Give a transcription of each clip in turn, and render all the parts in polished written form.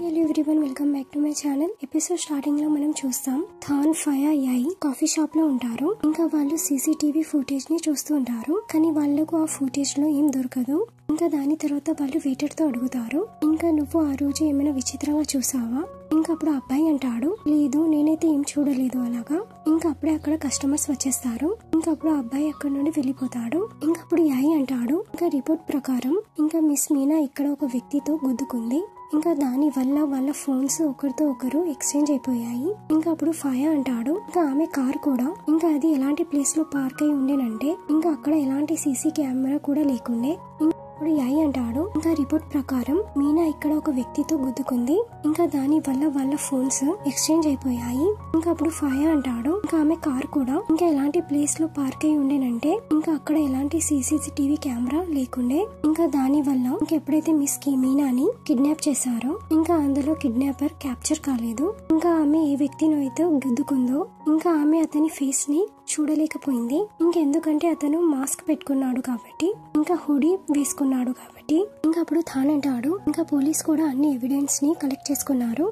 Hello everyone, welcome back to my channel. Episode starting లో మనం చూస్తాం థాన్, ఫయా, యాయి కాఫీ షాప్ లో ఉంటారు. ఇంకా వాళ్ళు సీసీటీవీ ఫుటేజ్ ని చూస్తూ ఉంటారు. కానీ వాళ్ళకు ఆ ఫుటేజ్ లో ఏం దొరకదు. ఇంకా దాని తర్వాత వాళ్ళు వెయిటర్ తో అడుగుతారు, ఇంకా నువ్వు ఆ రోజు ఏమైనా విచిత్రంగా చూసావా? ఇంకా అప్పుడు అబ్బాయి అంటాడు, లేదు నేనైతే ఏం చూడలేదు అలాగా. ఇంకా అప్పుడే అక్కడ కస్టమర్స్ వచ్చేస్తారు. ఇంకా అప్పుడు అబ్బాయి అక్కడ నుండి వెళ్ళిపోతాడు. ఇంకా అప్పుడు యాయి అంటాడు, ఇంకా రిపోర్ట్ ప్రకారం ఇంకా మిస్ మీనా ఇక్కడ ఒక వ్యక్తితో గుద్దుకుంది. ఇంకా దాని వల్ల వాళ్ళ ఫోన్స్ ఒకరితో ఒకరు ఎక్స్చేంజ్ అయిపోయాయి. ఇంకా అప్పుడు ఫయా అంటాడు, ఇంకా ఆమె కార్ కూడా ఇంకా అది ఎలాంటి ప్లేస్ లో పార్క్ అయి ఉండేనంటే ఇంకా అక్కడ ఎలాంటి సీసీ కెమెరా కూడా లేకుండే. ఇప్పుడు యాయి అంటాడు, ఇంకా రిపోర్ట్ ప్రకారం మీనా ఇక్కడ ఒక వ్యక్తితో గుద్దుకుంది. ఇంకా దాని వల్ల వాళ్ళ ఫోన్స్ ఎక్స్చేంజ్ అయిపోయాయి. ఇంకా అప్పుడు ఫయా అంటాడు, ఇంకా ఆమె కార్ కూడా ఇంకా ఎలాంటి ప్లేస్ లో పార్క్ అయి ఉండేనంటే ఇంకా అక్కడ ఎలాంటి సీసీటీవీ కెమెరా లేకుండే. ఇంకా దాని వల్ల ఇంకా ఎప్పుడైతే మిస్ మీనాని కిడ్నాప్ చేశారో ఇంకా అందులో కిడ్నాపర్ క్యాప్చర్ కాలేదు. ఇంకా ఆమె ఏ వ్యక్తిని అయితే గుద్దుకుందో ఇంకా ఆమె అతని ఫేస్ ని చూడలేకపోయింది. ఇంకెందుకంటే అతను మాస్క్ పెట్టుకున్నాడు కాబట్టి, ఇంకా హుడీ వేసుకున్నాడు కాబట్టి. ఇంకా అప్పుడు థాన్ అంటాడు, ఇంకా పోలీస్ కూడా అన్ని ఎవిడెన్స్ ని కలెక్ట్ చేసుకున్నారు.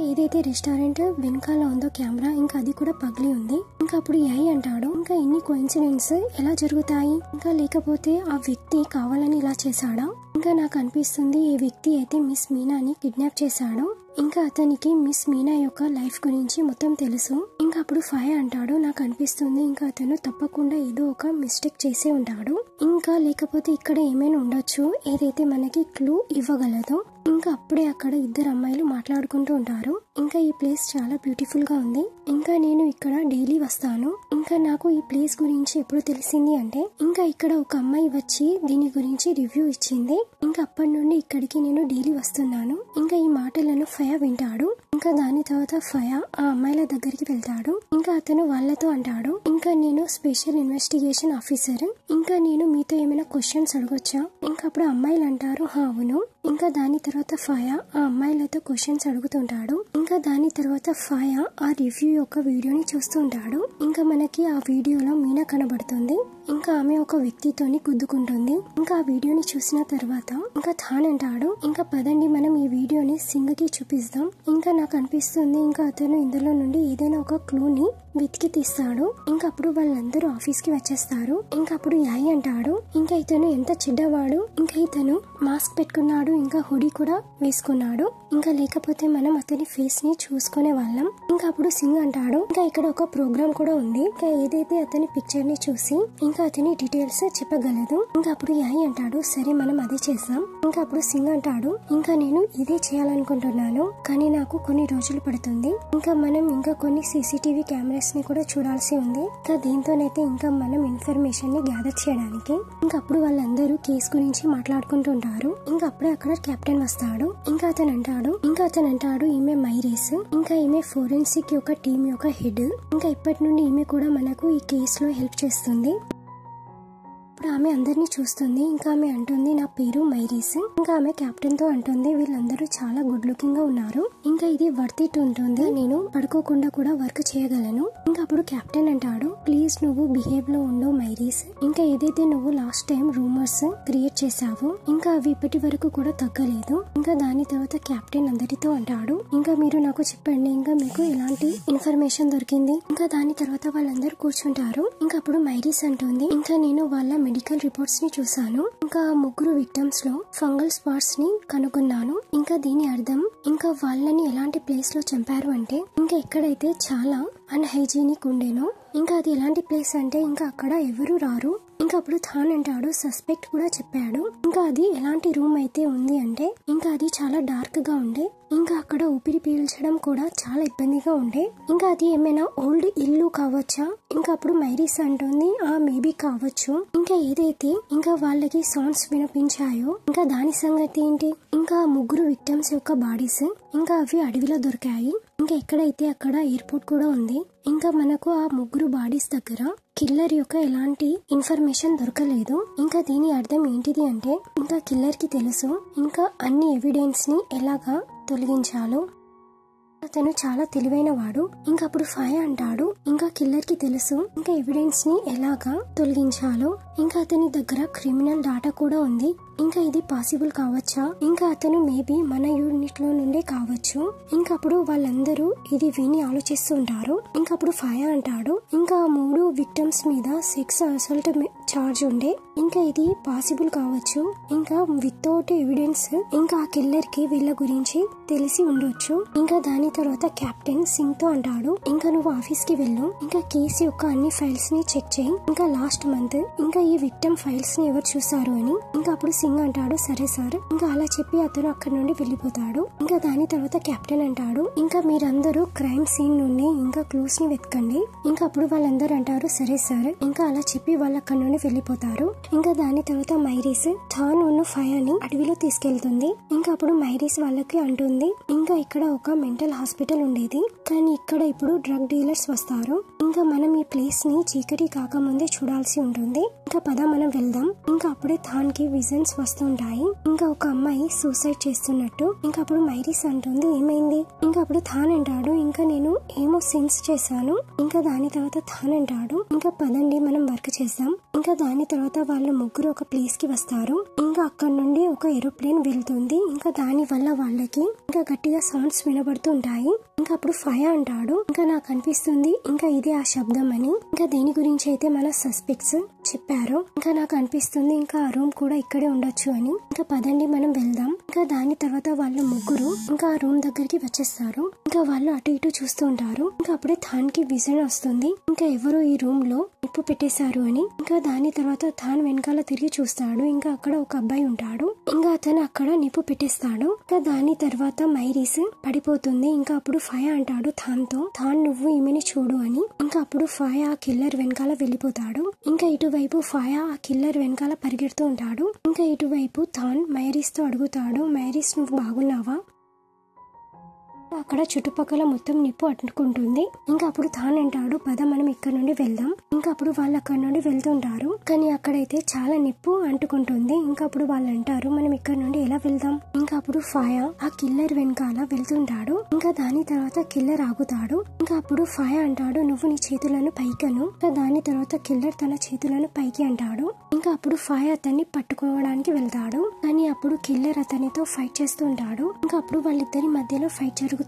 ఏదైతే రెస్టారెంట్ వెనకాల ఉందో కెమెరా ఇంకా అది కూడా పగిలి ఉంది. ఇంకా అప్పుడు యాయి అంటాడు, ఇంకా ఇన్ని కోఇన్సిడెంట్స్ ఎలా జరుగుతాయి? ఇంకా లేకపోతే ఆ వ్యక్తి కావాలని ఇలా చేశాడా? ఇంకా నాకు అనిపిస్తుంది ఈ వ్యక్తి అయితే మిస్ మీనాని కిడ్నాప్ చేశాడు. ఇంకా అతనికి మిస్ మీనా యొక్క లైఫ్ గురించి మొత్తం తెలుసు. ఇంకా అప్పుడు ఫయా అంటాడు, నాకు అనిపిస్తుంది ఇంకా అతను తప్పకుండా ఏదో ఒక మిస్టేక్ చేసే ఉంటాడు. ఇంకా లేకపోతే ఇక్కడ ఏమైనా ఉండొచ్చు ఏదైతే మనకి క్లూ ఇవ్వగలదో. ఇంకా అప్పుడే అక్కడ ఇద్దరు అమ్మాయిలు మాట్లాడుకుంటూ ఉంటారు. ఇంకా ఈ ప్లేస్ చాలా బ్యూటిఫుల్ గా ఉంది. ఇంకా నేను ఇక్కడ డైలీ వస్తాను. ఇంకా నాకు ఈ ప్లేస్ గురించి ఎప్పుడు తెలిసింది అంటే ఇంకా ఇక్కడ ఒక అమ్మాయి వచ్చి దీని గురించి రివ్యూ ఇచ్చింది. ఇంకా అప్పటి నుండి ఇక్కడికి నేను డైలీ వస్తున్నాను. ఇంకా ఈ మాటలను ఫయా వింటాడు. ఇంకా దాని తర్వాత ఫయా ఆ అమ్మాయిల దగ్గరికి వెళ్తాడు. ఇంకా అతను వాళ్ళతో అంటాడు, ఇంకా నేను స్పెషల్ ఇన్వెస్టిగేషన్ ఆఫీసర్. ఇంకా నేను మీతో ఏమైనా క్వశ్చన్స్ అడగొచ్చా? ఇంకా అప్పుడు అమ్మాయిలు అంటారు, అవును. ఇంకా దాని తర్వాత ఫయా ఆ అమ్మాయిలతో క్వశ్చన్స్ అడుగుతుంటాడు. ఇంకా దాని తర్వాత ఫయా ఆ రివ్యూ యొక్క వీడియోని చూస్తూ ఉంటాడు. ఇంకా మనకి ఆ వీడియోలో మీనా కనబడుతుంది. ఇంకా ఆమె ఒక వ్యక్తితోని గుద్దుకుంటుంది. ఇంకా ఆ వీడియోని చూసిన తర్వాత ఇంకా థాన్ అంటాడు, ఇంకా పదండి మనం ఈ వీడియోని సింగ్ కి చూపిస్తాం. ఇంకా నాకు అనిపిస్తుంది ఇంకా అతను ఇందులో నుండి ఏదైనా ఒక క్లూని వెతికి తీస్తాడు. ఇంకా అప్పుడు వాళ్ళందరూ ఆఫీస్ కి వచ్చేస్తారు. ఇంకా అప్పుడు యాయి అంటాడు, ఇంకా ఇతను ఎంత చెడ్డవాడు. ఇంకా ఇతను మాస్క్ పెట్టుకున్నాడు, ఇంకా హుడీ కూడా వేసుకున్నాడు. ఇంకా లేకపోతే మనం అతని ఫేస్ ని చూసుకునే వాళ్ళం. ఇంకా అప్పుడు సింగ్ అంటాడు, ఇంకా ఇక్కడ ఒక ప్రోగ్రామ్ కూడా ఉంది. ఇంకా ఏదైతే అతని పిక్చర్ ని చూసి ఇంకా అతని డీటెయిల్స్ చెప్పగలదు. ఇంకా అప్పుడు యాయి అంటాడు, సరే మనం అదే చేద్దాం. ఇంకా అప్పుడు సింగ్ అంటాడు, ఇంకా నేను ఇదే చేయాలనుకుంటున్నాను కానీ నాకు కొన్ని రోజులు పడుతుంది. ఇంకా మనం ఇంకా కొన్ని సీసీటీవీ కెమెరాస్ ని కూడా చూడాల్సి ఉంది. ఇంకా దీంతోనైతే ఇంకా మనం ఇన్ఫర్మేషన్ ని గ్యాదర్ చేయడానికి. ఇంకా అప్పుడు వాళ్ళందరూ కేసు గురించి మాట్లాడుకుంటుంటారు. ఇంకా అప్పుడే అక్కడ కెప్టెన్ వస్తాడు. ఇంకా అతను అంటాడు ఈమె మైరీస్. ఇంకా ఈమె ఫోరెన్సిక్ యొక్క టీం యొక్క హెడ్. ఇంకా ఇప్పటి నుండి ఈమె కూడా మనకు ఈ కేసులో హెల్ప్ చేస్తుంది. ఇప్పుడు ఆమె అందరినీ చూస్తుంది. ఇంకా ఆమె అంటుంది, నా పేరు మైరీస్. ఇంకా ఆమె కెప్టెన్ తో అంటుంది, వీళ్ళందరూ చాలా గుడ్ లుకింగ్ గా ఉన్నారు. ఇంకా ఇది వర్త్ ఇట్ ఉంటుంది, నేను పడుకోకుండా కూడా వర్క్ చేయగలను. ఇంకా అప్పుడు కెప్టెన్ అంటాడు, ప్లీజ్ నువ్వు బిహేవ్ లో ఉండు మైరీస్. ఇంకా ఏదైతే నువ్వు లాస్ట్ టైం రూమర్స్ క్రియేట్ చేసావో ఇంకా అవి ఇప్పటి వరకు కూడా తగ్గలేదు. ఇంకా దాని తర్వాత కెప్టెన్ అందరితో అంటాడు, ఇంకా మీరు నాకు చెప్పండి ఇంకా మీకు ఎలాంటి ఇన్ఫర్మేషన్ దొరికింది. ఇంకా దాని తర్వాత వాళ్ళందరూ కూర్చుంటారు. ఇంకా అప్పుడు మైరీస్ అంటుంది, ఇంకా నేను వాళ్ళ మెడికల్ రిపోర్ట్స్ ని చూసాను. ఇంకా 3 విక్టిమ్స్ లో ఫంగల్ స్పాట్స్ ని కనుగొన్నాను. ఇంకా దీని అర్థం ఇంకా వాళ్ళని ఎలాంటి ప్లేస్ లో చంపారు అంటే ఇంకా ఎక్కడైతే చాలా అన్హైజీనిక్ ఉండేనో ఇంకా అది ఎలాంటి ప్లేస్ అంటే ఇంకా అక్కడ ఎవరు రారు. ఇంకా అప్పుడు థాన్ అంటాడు, సస్పెక్ట్ కూడా చెప్పాడు. ఇంకా అది ఎలాంటి రూమ్ అయితే ఉంది అంటే ఇంకా అది చాలా డార్క్ గా ఉండే. ఇంకా అక్కడ ఊపిరి పీల్చడం కూడా చాలా ఇబ్బందిగా ఉండే. ఇంకా అది ఏమైనా ఓల్డ్ ఇల్లు కావచ్చా? ఇంకా అప్పుడు మైరీస్ అంటుంది, మేబీ కావచ్చు. ఇంకా ఏదైతే ఇంకా వాళ్ళకి సౌండ్స్ వినిపించాయో ఇంకా దాని సంగతి ఏంటి? ఇంకా 3 విక్టిమ్స్ యొక్క బాడీస్ ఇంకా అవి అడవిలో దొరికాయి. ఇంకా ఎక్కడైతే అక్కడ ఎయిర్పోర్ట్ కూడా ఉంది. ఇంకా మనకు ఆ 3 బాడీస్ దగ్గర కిల్లర్ యొక్క ఎలాంటి ఇన్ఫర్మేషన్ దొరకలేదు. ఇంకా దీని అర్థం ఏంటిది అంటే ఇంకా కిల్లర్ కి తెలుసు ఇంకా అన్ని ఎవిడెన్స్ ని ఎలాగా తొలగించాలో. అతను చాలా తెలివైన వాడు. ఇంకా అప్పుడు ఫయా అంటాడు, ఇంకా కిల్లర్ కి తెలుసు ఇంకా ఎవిడెన్స్ ని ఎలాగా తొలగించాలో. ఇంకా అతని దగ్గర క్రిమినల్ డాటా కూడా ఉంది. ఇంకా ఇది పాసిబుల్ కావచ్చా, ఇంకా అతను మేబీ మన యూనిట్ లో నుండే కావచ్చు. ఇంకప్పుడు వాళ్ళందరూ ఇది విని ఆలోచిస్తూ ఉంటారు. ఇంకప్పుడు ఫయా అంటాడు, ఇంకా 3 విక్టిమ్స్ మీద సెక్స్ అసల్ట్ చార్జ్ ఉండే, ఇంకా ఇది పాసిబుల్ కావచ్చు. ఇంకా వితౌట్ ఎవిడెన్స్ ఇంకా ఆ కిల్లర్ కి వీళ్ళ గురించి తెలిసి ఉండొచ్చు. ఇంకా దాని తర్వాత కెప్టెన్ సింగ్ తో అంటాడు, ఇంకా నువ్వు ఆఫీస్ కి వెళ్ళు, ఇంకా కేసు యొక్క అన్ని ఫైల్స్ ని చెక్ చేయి. ఇంకా లాస్ట్ మంత్ ఇంకా ఈ విక్టిమ్ ఫైల్స్ ని ఎవరు చూసారు అని. ఇంకా అప్పుడు సింగ్ అంటాడు, సరే సార్. ఇంకా అలా చెప్పి అతను అక్కడ నుండి వెళ్ళిపోతాడు. ఇంకా దాని తర్వాత కెప్టెన్ అంటాడు, ఇంకా మీరందరూ క్రైమ్ సీన్ నుండి ఇంకా క్లూస్ ని వెతకండి. ఇంకా అప్పుడు వాళ్ళందరూ అంటారు, సరే సార్. ఇంకా అలా చెప్పి వాళ్ళు అక్కడ నుండి వెళ్ళిపోతారు. ఇంకా దాని తర్వాత మైరీస్ థాన్ ఉన్న ఫయాని అడవిలో తీసుకెళ్తుంది. ఇంకా అప్పుడు మైరీస్ వాళ్ళకి అంటుంది, ఇంకా ఇక్కడ ఒక మెంటల్ హాస్పిటల్ ఉండేది, కానీ ఇక్కడ ఇప్పుడు డ్రగ్ డీలర్స్ వస్తారు. ఇంకా మనం ఈ ప్లేస్ ని చీకటి కాకముందే చూడాల్సి ఉంటుంది. ఇంకా పద మనం వెళ్దాం. ఇంకా అప్పుడే థాన్ కి విజన్స్ వస్తుంటాయి. ఇంకా ఒక అమ్మాయి సూసైడ్ చేస్తున్నట్టు. ఇంకా అప్పుడు మైరీస్ అంటుంది, ఏమైంది? ఇంకా అప్పుడు థాన్ అంటాడు, ఇంకా నేను ఏమో సిన్స్ చేశాను. ఇంకా దాని తర్వాత థాన్ అంటాడు, ఇంకా పదండి మనం వర్క్ చేద్దాం. ఇంకా దాని తర్వాత వాళ్ళు ముగ్గురు ఒక ప్లేస్ కి వస్తారు. ఇంకా అక్కడ నుండి ఒక ఏరోప్లేన్ వెళ్తుంది. ఇంకా దాని వల్ల వాళ్ళకి ఇంకా గట్టిగా సౌండ్స్ వినబడుతుంటాయి. ఇంకా అప్పుడు ఫయా అంటాడు, ఇంకా నాకు అనిపిస్తుంది ఇంకా ఇదే ఆ శబ్దం అని. ఇంకా దీని గురించి అయితే మన సస్పెక్ట్స్ చెప్పారు. ఇంకా నాకు అనిపిస్తుంది ఇంకా ఆ రూమ్ కూడా ఇక్కడే ఉండొచ్చు అని. ఇంకా పదండి మనం వెళ్దాం. ఇంకా దాని తర్వాత వాళ్ళ ముగ్గురు ఇంకా ఆ రూమ్ దగ్గరికి వచ్చేస్తారు. ఇంకా వాళ్ళు అటు ఇటు చూస్తూ ఉంటారు. ఇంకా అప్పుడే థాన్ కి విజన్ వస్తుంది, ఇంకా ఎవరు ఈ రూమ్ లో నిప్పు పెట్టేశారు అని. ఇంకా దాని తర్వాత థాన్ వెనకాల తిరిగి చూస్తాడు. ఇంకా అక్కడ ఒక అబ్బాయి ఉంటాడు. ఇంకా అతను అక్కడ నిప్పు పెట్టేస్తాడు. ఇంకా దాని తర్వాత మైరీస్ పడిపోతుంది. ఇంకా అప్పుడు ఫయా అంటాడు థాన్ తో, థాన్ నువ్వు ఈమెని చూడు అని. ఇంకా అప్పుడు ఫయా ఆ కిల్లర్ వెనకాల వెళ్ళిపోతాడు. ఇంకా ఇటువైపు ఫయా ఆ కిల్లర్ వెనకాల పరిగెడుతూ ఉంటాడు. ఇంకా ఇటువైపు థాన్ మైరీస్ తో అడుగుతాడు, మైరీస్ నువ్వు బాగున్నావా? అక్కడ చుట్టుపక్కల మొత్తం నిప్పు అంటుకుంటుంది. ఇంకా అప్పుడు థాన్ అంటాడు, పద మనం ఇక్కడ నుండి వెళ్దాం. ఇంకా అప్పుడు వాళ్ళు అక్కడ నుండి వెళ్తుంటారు. కానీ అక్కడైతే చాలా నిప్పు అంటుకుంటుంది. ఇంకా అప్పుడు వాళ్ళు అంటారు, మనం ఇక్కడ నుండి ఎలా వెళ్దాం? ఇంకా అప్పుడు ఫయా ఆ కిల్లర్ వెనకాల వెళ్తుంటాడు. ఇంకా దాని తర్వాత కిల్లర్ ఆగుతాడు. ఇంకా అప్పుడు ఫయా అంటాడు, నువ్వు నీ చేతులను పైకను. ఇంకా దాని తర్వాత కిల్లర్ తన చేతులను పైకి అంటాడు. ఇంకా అప్పుడు ఫయా అతన్ని పట్టుకోవడానికి వెళ్తాడు. కానీ అప్పుడు కిల్లర్ అతనితో ఫైట్ చేస్తూ ఉంటాడు. ఇంకా అప్పుడు వాళ్ళిద్దరి మధ్యలో ఫైట్ జరుగుతుంది.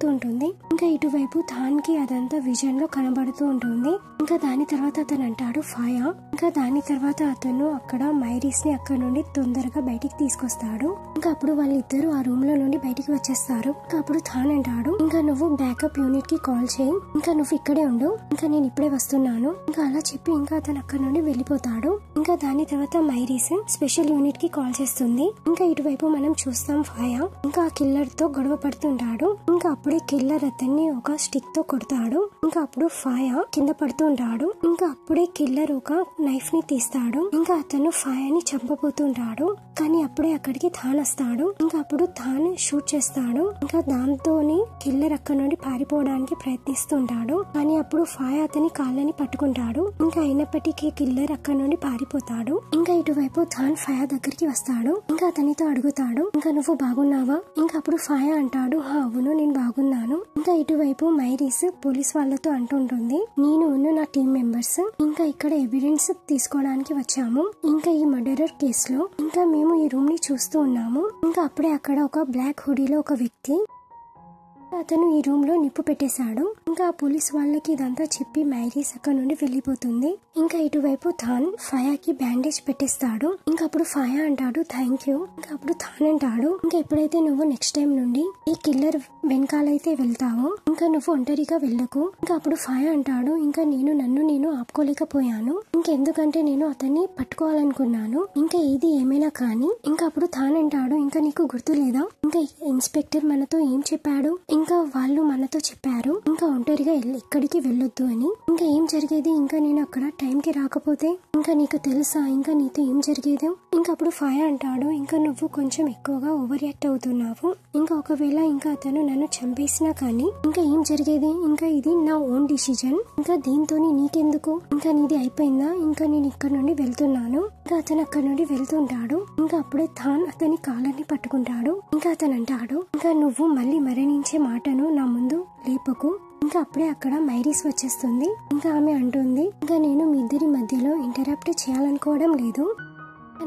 ఇంకా ఇటువైపు థాన్ కి అదంతా విజన్ లో కనబడుతూ ఉంటుంది. ఇంకా దాని తర్వాత అతను అంటాడు ఫయా. ఇంకా దాని తర్వాత అతను అక్కడ మైరీస్ ని అక్కడ నుండి తొందరగా బయటికి తీసుకొస్తాడు. ఇంకా అప్పుడు వాళ్ళిద్దరు ఆ రూమ్ లో నుండి బయటికి వచ్చేస్తారు. ఇంకా అప్పుడు థాన్ అంటాడు, ఇంకా నువ్వు బ్యాకప్ యూనిట్ కి కాల్ చేయి, ఇంకా నువ్వు ఇక్కడే ఉండు, ఇంకా నేను ఇప్పుడే వస్తున్నాను. ఇంకా అలా చెప్పి ఇంకా అతను అక్కడ నుండి వెళ్ళిపోతాడు. ఇంకా దాని తర్వాత మైరీస్ స్పెషల్ యూనిట్ కి కాల్ చేస్తుంది. ఇంకా ఇటువైపు మనం చూస్తాం ఫయా ఇంకా ఆ కిల్లర్ తో గొడవ పడుతుంటాడు. ఇంకా అప్పుడే కిల్లర్ అతన్ని ఒక స్టిక్ తో కొడతాడు. ఇంకా అప్పుడు ఫయా కింద పడుతుంటాడు. ఇంకా అప్పుడే కిల్లర్ ఒక నైఫ్ ని తీస్తాడు. ఇంకా అతను ఫయాని చంపబోతుంటాడు. కానీ అప్పుడే అక్కడికి థాన్ వస్తాడు. ఇంకా అప్పుడు థాన్ షూట్ చేస్తాడు. ఇంకా దాంతోని కిల్లర్ అక్కడ నుండి పారిపోవడానికి ప్రయత్నిస్తుంటాడు. కానీ అప్పుడు ఫయా అతని కాళ్ళని పట్టుకుంటాడు. ఇంకా అయినప్పటికీ కిల్లర్ అక్కడ నుండి పారిపోతాడు. ఇంకా ఇటువైపు థాన్ ఫయా దగ్గరికి వస్తాడు. ఇంకా అతనితో అడుగుతాడు, ఇంకా నువ్వు బాగున్నావా? ఇంకా అప్పుడు ఫయా అంటాడు, అవును నేను బాగున్నాను. ఇంకా ఇటువైపు మైరీస్ పోలీస్ వాళ్ళతో అంటుంటుంది, నేను నా టీం మెంబర్స్ ఇంకా ఇక్కడ ఎవిడెన్స్ తీసుకోవడానికి వచ్చాము. ఇంకా ఈ మర్డరర్ కేసులో ఇంకా మేము ఈ రూమ్ ని చూస్తూ ఉన్నాము. ఇంకా అప్పుడే అక్కడ ఒక బ్లాక్ హుడీలో ఒక వ్యక్తి అతను ఈ రూమ్ లో నిప్పు పెట్టేశాడు. ఇంకా ఆ పోలీస్ వాళ్ళకి ఇదంతా చెప్పి మైరీస్ అక్కడ నుండి వెళ్ళిపోతుంది. ఇంకా ఇటువైపు థాన్ ఫయాకి బ్యాండేజ్ పెట్టేస్తాడు. ఇంకా అప్పుడు ఫయా అంటాడు థ్యాంక్ యూ. ఇంకా అప్పుడు థాన్ అంటాడు, ఇంకా ఎప్పుడైతే నువ్వు నెక్స్ట్ టైం నుండి ఈ కిల్లర్ వెనకాలైతే వెళ్తావో ఇంకా నువ్వు ఒంటరిగా వెళ్ళకు. ఇంకా అప్పుడు ఫయా అంటాడు, ఇంకా నన్ను నేను ఆపుకోలేకపోయాను. ఇంకెందుకంటే నేను అతన్ని పట్టుకోవాలనుకున్నాను. ఇంకా ఇది ఏమైనా కానీ. ఇంకా అప్పుడు థాన్ అంటాడు, ఇంకా నీకు గుర్తు లేదా ఇంకా ఇన్స్పెక్టర్ మనతో ఏం చెప్పాడు? ఇంకా వాళ్ళు మనతో చెప్పారు ఇంకా ఒంటరిగా ఎక్కడికి వెళ్ళొద్దు అని. ఇంకా ఏం జరిగేది ఇంకా నేను అక్కడ టైం కి రాకపోతే ఇంకా నీకు తెలుసా ఇంకా నీతో ఏం జరిగేదో? ఇంకా అప్పుడు ఫయా అంటాడు, ఇంకా నువ్వు కొంచెం ఎక్కువగా ఓవర్ యాక్ట్ అవుతున్నావు. ఇంకా ఒకవేళ ఇంకా అతను నన్ను చంపేసినా కానీ ఇంకా ఏం జరిగేది? ఇంకా ఇది నా ఓన్ డిసిజన్. ఇంకా దీంతో నీకెందుకు? ఇంకా నీది అయిపోయిందా? ఇంకా నేను ఇక్కడ నుండి వెళ్తున్నాను. ఇంకా అతను అక్కడ నుండి వెళ్తుంటాడు. ఇంకా అప్పుడే థాన్ అతని కాలర్ని పట్టుకుంటాడు. ఇంకా అతను అంటాడు, ఇంకా నువ్వు మళ్ళీ మరణించే మాటను నా ముందు లేపకు. ఇంకా అప్పుడే అక్కడ మైరీస్ వచ్చేస్తుంది. ఇంకా ఆమె అంటుంది, ఇంకా నేను మీ ఇద్దరి మధ్యలో ఇంటరప్ట్ చేయాలనుకోవడం లేదు.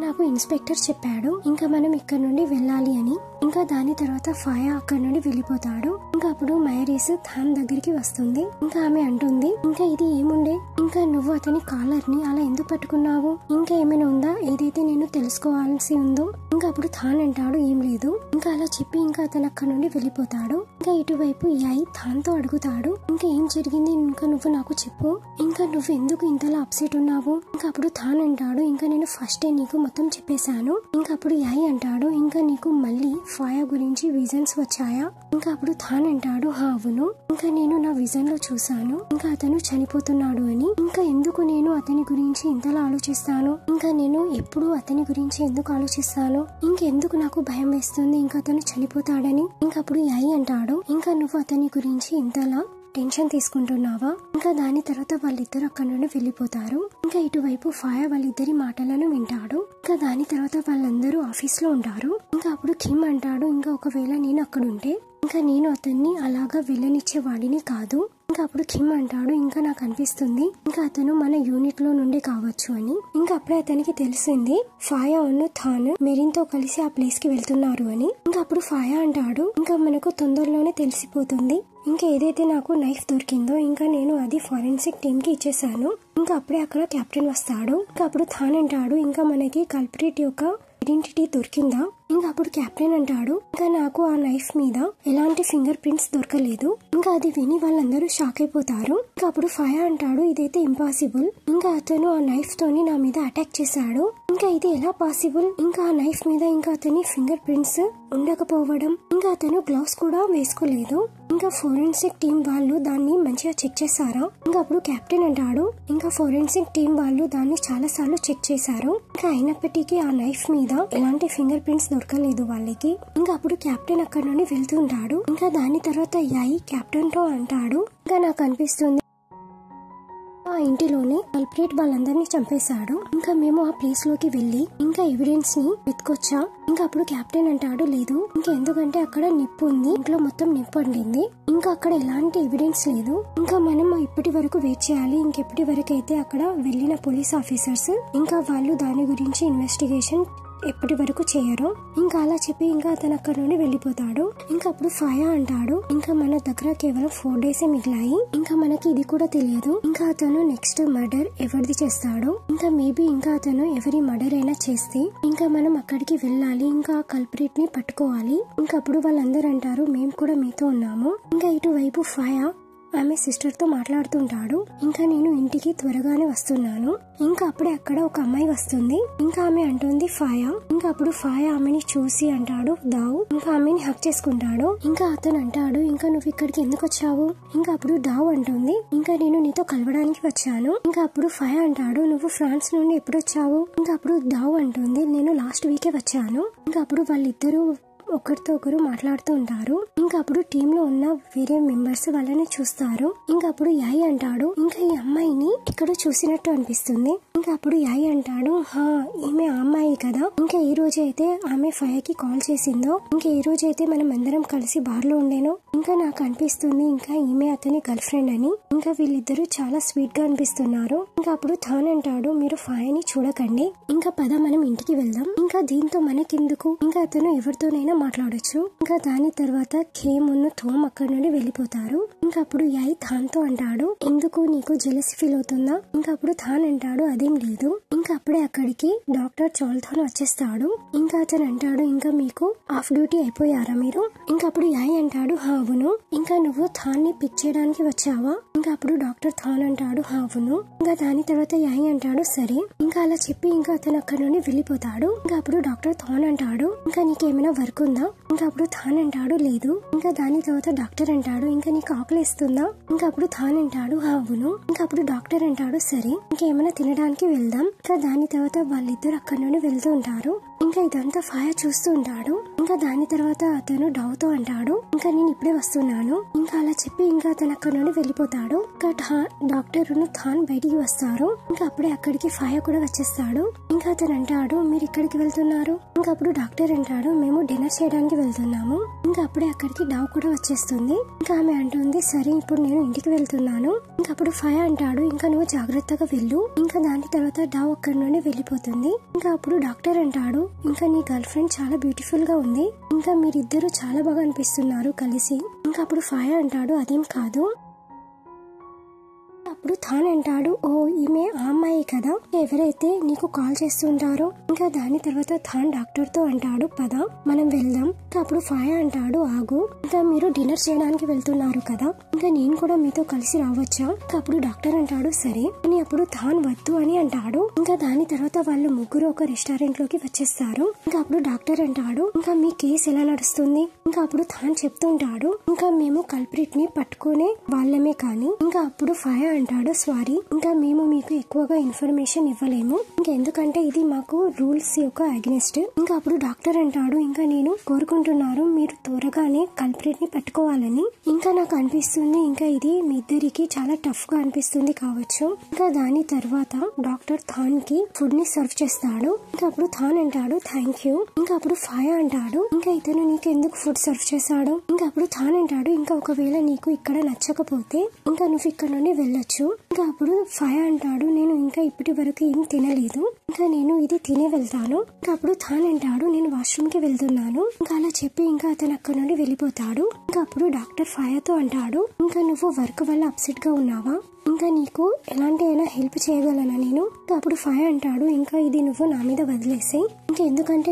నాకు ఇన్స్పెక్టర్ చెప్పాడు ఇంకా మనం ఇక్కడ నుండి వెళ్ళాలి అని. ఇంకా దాని తర్వాత ఫయా అక్కడ నుండి వెళ్ళిపోతాడు. ఇంకా అప్పుడు మైరీస్ థాన్ దగ్గరికి వస్తుంది. ఇంకా ఆమె అంటుంది, ఇంకా ఇది ఏముండే, ఇంకా నువ్వు అతని కాలర్ ని అలా ఎందుకు పట్టుకున్నావు, ఇంకా ఏమైనా ఉందా ఏదైతే నేను తెలుసుకోవాల్సి ఉందో. ఇంకా అప్పుడు థాన్ అంటాడు, ఏం లేదు. ఇంకా అలా చెప్పి ఇంకా అతను అక్కడ నుండి వెళ్ళిపోతాడు. ఇంకా ఇటువైపు యాయ్ థాన్ తో అడుగుతాడు, ఇంకా ఏం జరిగింది, ఇంకా నువ్వు నాకు చెప్పు, ఇంకా నువ్వు ఎందుకు ఇంతలా అప్సెట్ ఉన్నావు. ఇంకా అప్పుడు థాన్ అంటాడు, ఇంకా నేను ఫస్ట్ డే నీకు మొత్తం చెప్పేశాను. ఇంకా అప్పుడు యాయ్ అంటాడు, ఇంకా నీకు మళ్ళీ ఫయా గురించి విజన్స్ వచ్చాయా. ఇంకా అప్పుడు థాన్ అంటాడు, అవును, ఇంకా నేను నా విజన్ లో చూసాను ఇంకా అతను చనిపోతున్నాడు అని. ఇంకా ఎందుకు నేను అతని గురించి ఇంతలా ఆలోచిస్తాను, ఇంకా నేను ఎప్పుడు అతని గురించి ఎందుకు ఆలోచిస్తాను, ఇంకెందుకు నాకు భయం వేస్తుంది ఇంకా అతను చనిపోతాడని. ఇంకా అప్పుడు యాయ్ అంటాడు, ఇంకా నువ్వు అతని గురించి ఇంతలా టెన్షన్ తీసుకుంటున్నావా. ఇంకా దాని తర్వాత వాళ్ళిద్దరు అక్కడ నుండి వెళ్ళిపోతారు. ఇంకా ఇటువైపు ఫయా వాళ్ళిద్దరి మాటలను వింటాడు. ఇంకా దాని తర్వాత వాళ్ళందరూ ఆఫీస్ లో ఉంటారు. ఇంకా అప్పుడు కిమ్ అంటాడు, ఇంకా ఒకవేళ నేను అక్కడ ఉంటే ఇంకా నేను అతన్ని అలాగా వెళ్ళనిచ్చే వాడిని కాదు. ఇంకా అప్పుడు కిమ్ అంటాడు, ఇంకా నాకు అనిపిస్తుంది ఇంకా అతను మన యూనిట్ లో నుండి కావచ్చు అని. ఇంకా అప్పుడే అతనికి తెలిసింది ఫయా ఉన్న థాన్ మెరీన్ తో కలిసి ఆ ప్లేస్ కి వెళ్తున్నారు అని. ఇంకా అప్పుడు ఫయా అంటాడు, ఇంకా మనకు తొందరలోనే తెలిసిపోతుంది ఇంకా ఏదైతే నాకు నైఫ్ దొరికిందో ఇంకా నేను అది ఫారెన్సిక్ టీమ్ కి ఇచ్చేసాను. ఇంకా అప్పుడే అక్కడ కెప్టెన్ వస్తాడు. ఇంకా అప్పుడు థాన్ అంటాడు, ఇంకా మనకి కల్ప్రిట్ యొక్క ఐడెంటిటీ దొరికిందా. ఇంకా అప్పుడు కెప్టెన్ అంటాడు, ఇంకా నాకు ఆ నైఫ్ మీద ఎలాంటి ఫింగర్ ప్రింట్స్ దొరకలేదు. ఇంకా అది విని వాళ్ళందరూ షాక్ అయిపోతారు. ఇంకా అప్పుడు ఫయా అంటాడు, ఇదైతే ఇంపాసిబుల్, ఇంకా అతను ఆ నైఫ్ తోని నా మీద అటాక్ చేశాడు, ఇంకా ఇది ఎలా పాసిబుల్, ఇంకా ఆ నైఫ్ మీద ఇంకా అతని ఫింగర్ ప్రింట్స్ ఉండకపోవడం, ఇంకా అతను గ్లౌస్ కూడా వేసుకోలేదు, ఇంకా ఫోరెన్సిక్ టీమ్ వాళ్ళు దాన్ని మంచిగా చెక్ చేశారా. ఇంకా అప్పుడు కెప్టెన్ అంటాడు, ఇంకా ఫోరెన్సిక్ టీమ్ వాళ్ళు దాన్ని చాలా సార్లు చెక్ చేశారు, ఇంకా అయినప్పటికీ ఆ నైఫ్ మీద ఎలాంటి ఫింగర్ ప్రింట్స్ దొరకలేదు వాళ్ళకి. ఇంకా అప్పుడు కెప్టెన్ అక్కడ నుండి వెళ్తుంటాడు. ఇంకా దాని తర్వాత యాయ్ కెప్టెన్ తో అంటాడు, ఇంకా నాకు అనిపిస్తుంది ఆ ఇంటిలోనే కల్ప్రిట్ వాళ్ళందరినీ చంపేశాడు, ఇంకా మేము ఆ ప్లేస్ లోకి వెళ్లి ఇంకా ఎవిడెన్స్ ని వెతుకొచ్చా. ఇంకా అప్పుడు కెప్టెన్ అంటాడు, లేదు, ఇంకా ఎందుకంటే అక్కడ నిప్పు ఉంది, ఇంట్లో మొత్తం నిప్పు అండింది, ఇంకా అక్కడ ఎలాంటి ఎవిడెన్స్ లేదు, ఇంకా మనం ఇప్పటి వరకు వెయిట్ చేయాలి, ఇంకెప్పటి వరకు అయితే అక్కడ వెళ్లిన పోలీస్ ఆఫీసర్స్ ఇంకా వాళ్ళు దాని గురించి ఇన్వెస్టిగేషన్ ఎప్పటి వరకు చేయరు. ఇంకా అలా చెప్పి ఇంకా అతను అక్కడ నుండి వెళ్ళిపోతాడు. ఇంకా అప్పుడు ఫయా అంటాడు, ఇంకా మన దగ్గర కేవలం 4 days మిగిలాయి, ఇంకా మనకి ఇది కూడా తెలియదు ఇంకా అతను నెక్స్ట్ మర్డర్ ఎవరిది చేస్తాడో, ఇంకా మేబీ ఇంకా అతను ఎవరి మర్డర్ అయినా చేస్తే ఇంకా మనం అక్కడికి వెళ్ళాలి, ఇంకా కల్ప్రిట్ ని పట్టుకోవాలి. ఇంకా అప్పుడు వాళ్ళందరూ అంటారు, మేము కూడా మీతో ఉన్నాము. ఇంకా ఇటువైపు ఫయా ఆమె సిస్టర్ తో మాట్లాడుతుంటాడు, ఇంకా నేను ఇంటికి త్వరగానే వస్తున్నాను. ఇంకా అప్పుడే అక్కడ ఒక అమ్మాయి వస్తుంది. ఇంకా ఆమె అంటుంది ఫయా. ఇంకా అప్పుడు ఫయా ఆమెని చూసి అంటాడు దావ్, ఇంకా ఆమెని హక్ చేసుకుంటాడు. ఇంకా అతను అంటాడు, ఇంకా నువ్వు ఇక్కడికి ఎందుకు వచ్చావు. ఇంకా అప్పుడు దావ్ అంటుంది, ఇంకా నేను నీతో కలవడానికి వచ్చాను. ఇంకా అప్పుడు ఫయా అంటాడు, నువ్వు ఫ్రాన్స్ నుండి ఎప్పుడు వచ్చావు. ఇంకా అప్పుడు దావ్ అంటుంది, నేను లాస్ట్ వీకే వచ్చాను. ఇంకా అప్పుడు వాళ్ళిద్దరూ ఒకరితో ఒకరు మాట్లాడుతూ ఉంటారు. ఇంకా అప్పుడు టీమ్ లో ఉన్న వేరే మెంబర్స్ వాళ్ళని చూస్తారు. ఇంకా అప్పుడు యాయ్ అంటాడు, ఇంకా ఈ అమ్మాయిని ఇక్కడ చూసినట్టు అనిపిస్తుంది. ఇంకా అప్పుడు యాయ్ అంటాడు, హా ఈమె ఆ అమ్మాయి కదా, ఇంకా ఏ రోజైతే ఆమె ఫయాకి కాల్ చేసిందో, ఇంకా ఏ రోజైతే మనం అందరం కలిసి బార్ లో ఉండేనో, ఇంకా నాకు అనిపిస్తుంది ఇంకా ఈమె అతని గర్ల్ ఫ్రెండ్ అని. ఇంకా వీళ్ళిద్దరూ చాలా స్వీట్ గా అనిపిస్తున్నారు. ఇంకా అప్పుడు థాన్ అంటాడు, మీరు ఫయాని చూడకండి, ఇంకా పద మనం ఇంటికి వెళ్దాం, ఇంకా దీంతో మనకెందుకు, ఇంకా అతను ఎవరితోనైనా మాట్లాడొచ్చు. ఇంకా దాని తర్వాత ఖేమ్ ఉన్న థోమ్ అక్కడ నుండి వెళ్ళిపోతారు. ఇంకా అప్పుడు యాయ్ థాన్ తో అంటాడు, ఎందుకు నీకు జెలసీ ఫీల్ అవుతుందా. ఇంకా అప్పుడు థాన్ అంటాడు, అదేం లేదు. ఇంకా అప్పుడే అక్కడికి డాక్టర్ చాల్థాన్ వచ్చేస్తాడు. ఇంకా అతను అంటాడు, ఇంకా మీకు ఆఫ్ డ్యూటీ అయిపోయారా మీరు. ఇంకా అప్పుడు యాయ్ అంటాడు, అవును. ఇంకా నువ్వు థాన్ ని పిక్ చేయడానికి వచ్చావా. ఇంకా అప్పుడు డాక్టర్ థాన్ అంటాడు, అవును. ఇంకా దాని తర్వాత యాయ్ అంటాడు, సరే. ఇంకా అలా చెప్పి ఇంకా అతను అక్కడ నుండి వెళ్ళిపోతాడు. ఇంకా అప్పుడు డాక్టర్ థాన్ అంటాడు, ఇంకా నీకేమైనా వర్క్ ఉందా. ఇంకా అప్పుడు థాన్ అంటాడు, లేదు. ఇంకా దాని తర్వాత డాక్టర్ అంటాడు, ఇంకా నీకు ఆకలిస్తుందా. ఇంకా అప్పుడు థాన్ అంటాడు, అవును. ఇంకా అప్పుడు డాక్టర్ అంటాడు, సరే ఇంకేమైనా తినడానికి వెళ్దాం. ఇంకా దాని తర్వాత వాళ్ళిద్దరు అక్కడ నుండి వెళ్తూ ఉంటారు. ఇంకా ఇదంతా ఫయా చూస్తూ ఉంటాడు. ఇంకా దాని తర్వాత అతను డౌతో అంటాడు ఇంకా నేను ఇప్పుడే వస్తున్నాను. ఇంకా అలా చెప్పి ఇంకా అతను అక్కడ నుండి వెళ్ళిపోతాడు. ఇంకా డాక్టర్ థాన్ బయటికి వస్తారు. ఇంకా అప్పుడే అక్కడికి ఫయా కూడా వచ్చేస్తాడు. ఇంకా అతను అంటాడు మీరు ఇక్కడికి వెళ్తున్నారు? ఇంకా అప్పుడు డాక్టర్ అంటాడు మేము డిన్నర్ చేయడానికి వెళ్తున్నాము. ఇంకా అప్పుడే అక్కడికి డావ్ కూడా వచ్చేస్తుంది. ఇంకా ఆమె అంటుంది సరే ఇప్పుడు నేను ఇంటికి వెళ్తున్నాను. ఇంకా అప్పుడు ఫయా అంటాడు ఇంకా నువ్వు జాగ్రత్తగా వెళ్ళు. ఇంకా దాని తర్వాత డావ్ అక్కడి నుండి వెళ్ళిపోతుంది. ఇంకా అప్పుడు డాక్టర్ అంటాడు ఇంకా నీ గర్ల్ ఫ్రెండ్ చాలా బ్యూటిఫుల్ గా ఉంది. ఇంకా మీరిద్దరు చాలా బాగా అనిపిస్తున్నారు కలిసి. ఇంకా అప్పుడు ఫయా అంటాడు అదేం కాదు. అప్పుడు థాన్ అంటాడు ఓ ఈమె ఆ అమ్మాయి కదా ఎవరైతే నీకు కాల్ చేస్తుంటారో. ఇంకా దాని తర్వాత థాన్ డాక్టర్ తో అంటాడు పద మనం వెళ్దాం. అప్పుడు ఫయా అంటాడు ఆగు ఇంకా మీరు డిన్నర్ చేయడానికి వెళ్తున్నారు కదా ఇంకా నేను కూడా మీతో కలిసి రావచ్చా? అప్పుడు డాక్టర్ అంటాడు సరే అని. అప్పుడు థాన్ వద్దు అని అంటాడు. ఇంకా దాని తర్వాత వాళ్ళు ముగ్గురు ఒక రెస్టారెంట్ లోకి వచ్చేస్తారు. ఇంకా అప్పుడు డాక్టర్ అంటాడు ఇంకా మీ కేసు ఎలా నడుస్తుంది? ఇంకా అప్పుడు థాన్ చెప్తుంటాడు ఇంకా మేము కల్ప్రిట్ ని పట్టుకునే వాళ్ళమే కానీ. ఇంకా అప్పుడు ఫయా అంటాడు సారీ ఇంకా మేము మీకు ఎక్కువగా ఇన్ఫర్మేషన్ ఇవ్వలేము ఇంకా ఎందుకంటే ఇది మాకు రూల్స్ యొక్క అగెనిస్ట్. ఇంకా అప్పుడు డాక్టర్ అంటాడు ఇంకా నేను కోరుకుంటున్నారు మీరు త్వరగానే కల్ప్రిట్ ని పట్టుకోవాలని. ఇంకా నాకు అనిపిస్తుంది ఇంకా ఇది మీ ఇద్దరికి చాలా టఫ్ గా అనిపిస్తుంది కావచ్చు. ఇంకా దాని తర్వాత డాక్టర్ థాన్ కి ఫుడ్ ని సర్వ్ చేస్తాడు. ఇంకా అప్పుడు థాన్ అంటాడు థ్యాంక్ యూ. ఇంకా అప్పుడు ఫయా అంటాడు ఇంకా ఇతను నీకు ఎందుకు ఫుడ్ సర్వ్ చేశాడు? ఇంకా అప్పుడు థాన్ అంటాడు ఇంకా ఒకవేళ నీకు ఇక్కడ నచ్చకపోతే ఇంకా నువ్వు ఇక్కడ నుండి వెళ్ళొచ్చు. ఇంకా అప్పుడు ఫయా అంటాడు నేను ఇంకా ఇప్పటి వరకు ఏం తినలేదు ఇంకా నేను ఇది తినే వెళ్తాను. ఇంకా అప్పుడు థాన్ అంటాడు నేను వాష్రూమ్ కి వెళ్తున్నాను. ఇంకా అలా చెప్పి ఇంకా అతను అక్కడ నుండి వెళ్ళిపోతాడు. ఇంకా అప్పుడు డాక్టర్ ఫయాతో అంటాడు ఇంకా నువ్వు వర్క్ వల్ల అప్సెట్ గా ఉన్నావా? ఇంకా నీకు ఎలాంటి అయినా హెల్ప్ చేయగలనా నేను? అప్పుడు ఫయా అంటాడు ఇంకా ఇది నువ్వు నా మీద వదిలేసాయి ఇంకా ఎందుకంటే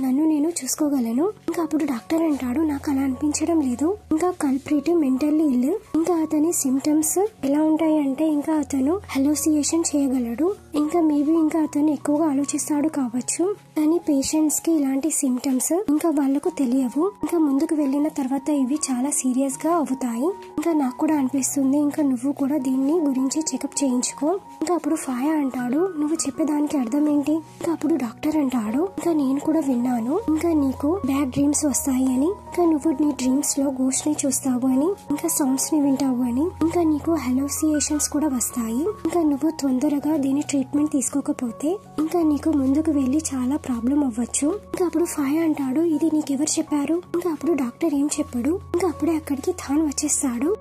నన్ను నేను చూసుకోగలను. ఇంకా అప్పుడు డాక్టర్ అంటాడు నాకు అలా అనిపించడం లేదు. ఇంకా కల్ప్రిట్ మెంటల్లీ ఇల్. ఇంకా అతని సిమ్టమ్స్ ఎలా ఉంటాయి అంటే ఇంకా అతను హెలోసియేషన్ చేయగలడు. ఇంకా మేబీ ఇంకా అతను ఎక్కువగా ఆలోచిస్తాడు కావచ్చు. కానీ పేషెంట్స్ కి ఇలాంటి సిమ్టమ్స్ ఇంకా వాళ్లకు తెలియవు. ఇంకా ముందుకు వెళ్ళిన తర్వాత ఇవి చాలా సీరియస్ గా అవుతాయి. ఇంకా నాకు కూడా అనిపిస్తుంది ఇంకా నువ్వు కూడా దీన్ని గురించి చెకప్ చేయించుకో. ఇంకా అప్పుడు ఫయా అంటాడు నువ్వు చెప్పేదానికి అర్థం ఏంటి? ఇంకా అప్పుడు డాక్టర్ అంటాడు ఇంకా నేను కూడా విన్నాను ఇంకా నీకు బ్యాడ్ డ్రీమ్స్ వస్తాయి అని. ఇంకా నువ్వు నీ డ్రీమ్స్ లో గోస్ట్ ని చూస్తావు అని ఇంకా సౌండ్స్ ని వింటావు అని ఇంకా నీకు హెలోసియేషన్స్ కూడా వస్తాయి. ఇంకా నువ్వు తొందరగా దీని ట్రీట్మెంట్ తీసుకోకపోతే ఇంకా నీకు ముందుకు వెళ్లి చాలా ప్రాబ్లం అవ్వచ్చు. ఇంకా అప్పుడు ఫయా అంటాడు ఇది నీకెవరు చెప్పారు? ఇంకా అప్పుడు డాక్టర్ ఏం చెప్పాడు. ఇంకా అప్పుడే అక్కడికి థాన్ వచ్చేస్తాడు.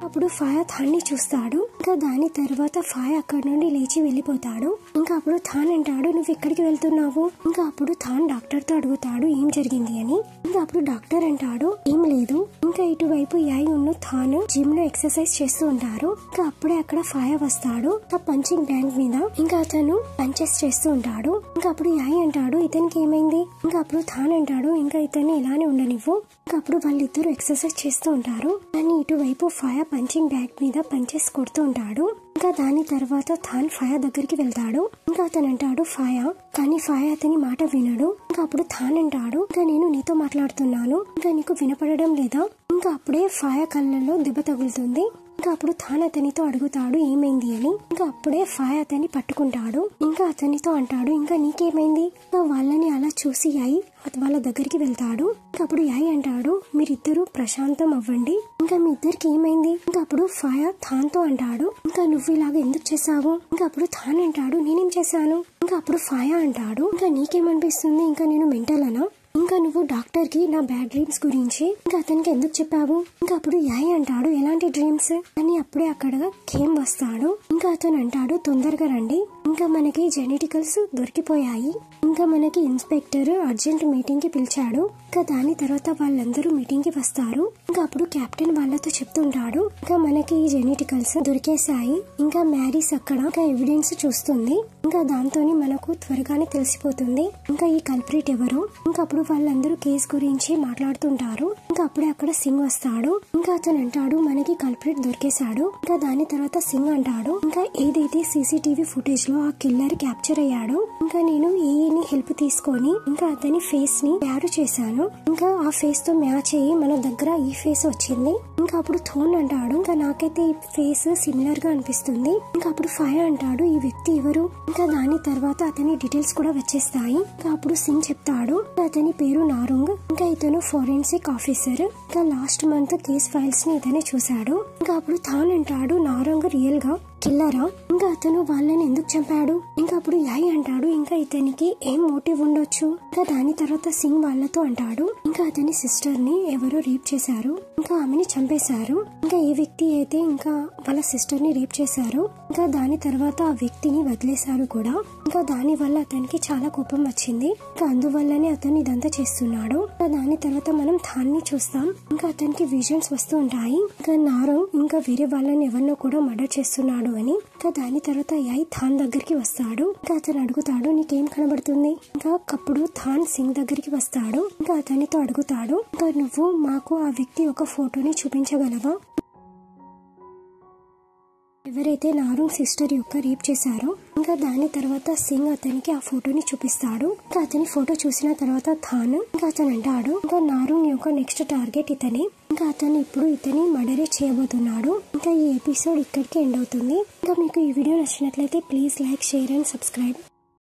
అప్పుడు ఫయా థాన్ ని చూస్తాడు. ఇంకా దాని తర్వాత ఫయా అక్కడ నుండి లేచి వెళ్ళిపోతాడు. ఇంకా అప్పుడు థాన్ అంటాడు నువ్వు ఎక్కడికి వెళ్తున్నావు? ఇంకా అప్పుడు థాన్ డాక్టర్ తో అడుగుతాడు ఏం జరిగింది అని. ఇంకా అప్పుడు డాక్టర్ అంటాడు ఏం లేదు. ఇంకా ఇటువైపు యాయ్ ఉన్న థాన్ జిమ్ లో ఎక్సర్సైజ్ చేస్తూ ఉంటారు. ఇంకా అప్పుడే అక్కడ ఫయా వస్తాడు ఆ పంచింగ్ బ్యాంక్ మీద. ఇంకా అతను పంచెస్ చేస్తూ ఉంటాడు. ఇంకా అప్పుడు యాయ్ అంటాడు ఇతనికి ఏమైంది? ఇంకా అప్పుడు థాన్ అంటాడు ఇంకా ఇతన్ని ఇలానే ఉండనివ్వు. ఇంకా అప్పుడు వాళ్ళిద్దరు ఎక్సర్సైజ్ చేస్తూ ఉంటారు. కానీ ఇటువైపు ఫయా పంచింగ్ బ్యాగ్ మీద పంచెస్ కొడుతూ ఉంటాడు. ఇంకా దాని తర్వాత థాన్ ఫయా దగ్గరికి వెళ్తాడు. ఇంకా అతను అంటాడు ఫయా కానీ ఫయా అతని మాట వినడు. ఇంకా అప్పుడు థాన్ అంటాడు ఇంకా నేను నీతో మాట్లాడుతున్నాను ఇంకా నీకు వినపడడం లేదా? ఇంకా అప్పుడే ఫయా కళ్ళల్లో దెబ్బ తగులుతుంది. ఇంకా అప్పుడు థాన్ అతనితో అడుగుతాడు ఏమైంది అని. ఇంకా అప్పుడే ఫయా అతన్ని పట్టుకుంటాడు. ఇంకా అతనితో అంటాడు ఇంకా నీకేమైంది? ఇంకా వాళ్ళని అలా చూసి యాయ్ వాళ్ళ దగ్గరికి వెళ్తాడు. ఇంకా అప్పుడు యాయ్ అంటాడు మీరిద్దరు ప్రశాంతం అవ్వండి. ఇంకా మీ ఇద్దరికి ఏమైంది? ఇంకా అప్పుడు ఫయా థాన్ తో అంటాడు ఇంకా నువ్వు ఇలాగ ఎందుకు చేసావు? ఇంకా అప్పుడు థాన్ అంటాడు నేనేం చేశాను? ఇంకా అప్పుడు ఫయా అంటాడు ఇంకా నీకేమనిపిస్తుంది ఇంకా నేను మెంటల్ అనా? ఇంకా నువ్వు డాక్టర్ కి నా బ్యాడ్ డ్రీమ్స్ గురించి ఇంకా అతనికి ఎందుకు చెప్పావు? ఇంకా అప్పుడు యాయ్ అంటాడు ఎలాంటి డ్రీమ్స్ అని. అప్పుడే అక్కడ ఖేమ్ వస్తాడు. ఇంకా అతను అంటాడు తొందరగా రండి ఇంకా మనకి జెనెటికల్స్ దొరికిపోయాయి. ఇంకా మనకి ఇన్స్పెక్టర్ అర్జెంట్ మీటింగ్ కి పిలిచాడు. ఇంకా దాని తర్వాత వాళ్ళందరూ మీటింగ్ కి వస్తారు. ఇంకా అప్పుడు కెప్టెన్ వాళ్ళతో చెప్తుంటాడు ఇంకా మనకి ఈ జెనెటికల్స్ దొరికేసాయి. ఇంకా మ్యారీస్ అక్కడ ఎవిడెన్స్ చూస్తుంది. ఇంకా దాంతోని మనకు త్వరగానే తెలిసిపోతుంది ఇంకా ఈ కల్ప్రిట్ ఎవరు. ఇంకా అప్పుడు వాళ్ళందరూ కేసు గురించి మాట్లాడుతుంటారు. ఇంకా అప్పుడే అక్కడ సింగ్ వస్తాడు. ఇంకా అతను అంటాడు మనకి కల్ప్రిట్ దొరికేశాడు. ఇంకా దాని తర్వాత సింగ్ అంటాడు ఇంకా ఏదైతే సీసీటీవీ ఫుటేజ్ లో ఆ కిల్లర్ క్యాప్చర్ అయ్యాడో ఇంకా నేను ఏఈని హెల్ప్ తీసుకొని ఇంకా అతని ఫేస్ ని తయారు చేశాను. ఇంకా ఆ ఫేస్ తో మ్యాచ్ అయ్యి మన దగ్గర ఈ ఫేస్ వచ్చింది. ఇంకా అప్పుడు థోన్ అంటాడు ఇంకా నాకైతే ఈ ఫేస్ సిమిలర్ గా అనిపిస్తుంది. ఇంకా అప్పుడు ఫైర్ అంటాడు ఈ వ్యక్తి ఎవరు. ఇంకా దాని తర్వాత అతని డీటెయిల్స్ కూడా వచ్చేస్తాయి. ఇంకా అప్పుడు సింగ్ చెప్తాడు అతని పేరు నారుంగ్. ఇంకా ఇతను ఫోరెన్సిక్ ఆఫీసర్. ఇంకా లాస్ట్ మంత్ కేస్ ఫైల్స్ ని ఇతనే చూశాడు. ఇంకా అప్పుడు థాన్ అంటాడు నారుంగ్ రియల్ గా కిల్లరా. ఇంకా అతను వాళ్ళని ఎందుకు చంపాడు. ఇంకా అప్పుడు యాయ్ అంటాడు ఇంకా ఇతనికి ఏం మోటివ్ ఉండొచ్చు. ఇంకా దాని తర్వాత సింగ్ వాళ్ళతో అంటాడు ఇంకా అతని సిస్టర్ ని ఎవరో రేప్ చేశారు. ఇంకా ఆమెని చంపేశారు. ఇంకా ఏ వ్యక్తి అయితే ఇంకా వాళ్ళ సిస్టర్ ని రేప్ చేశారు ఇంకా దాని తర్వాత ఆ వ్యక్తిని వదిలేశారు కూడా. ఇంకా దాని వల్ల అతనికి చాలా కోపం వచ్చింది. ఇంకా అందువల్లనే అతను ఇదంతా చేస్తున్నాడు. ఇంకా దాని తర్వాత మనం థాన్ని చూస్తాం. ఇంకా అతనికి విజన్స్ వస్తూ ఉంటాయి. ఇంకా నారుంగ్ ఇంకా వేరే వాళ్ళని ఎవరినో కూడా మర్డర్ చేస్తున్నాడు అని. ఇంకా దాని తర్వాత యాయ్ థాన్ దగ్గరికి వస్తాడు. ఇంకా అతను అడుగుతాడు నీకేం కనబడుతుంది. ఇంకా అప్పుడు థాన్ సింగ్ దగ్గరికి వస్తాడు. ఇంకా అతనితో అడుగుతాడు ఇంకా నువ్వు మాకు ఆ వ్యక్తి ఒక ఫోటోని చూపించగలవా. ఎవరైతే నారుంగ్ సిస్టర్ యొక్క రేప్ చేశారో ఇంకా దాని తర్వాత సింగ్ అతనికి ఆ ఫోటోని చూపిస్తాడు. ఇంకా అతని ఫోటో చూసిన తర్వాత థాన్ ఇంకా అతను అంటాడు ఇంకా నారుంగ్ యొక్క నెక్స్ట్ టార్గెట్ ఇతనే. ఇంకా అతను ఇప్పుడు ఇతని మర్డరే చేయబోతున్నాడు. ఇంకా ఈ ఎపిసోడ్ ఇక్కడికి ఎండ్ అవుతుంది. ఇంకా మీకు ఈ వీడియో నచ్చినట్లయితే please like, share and subscribe.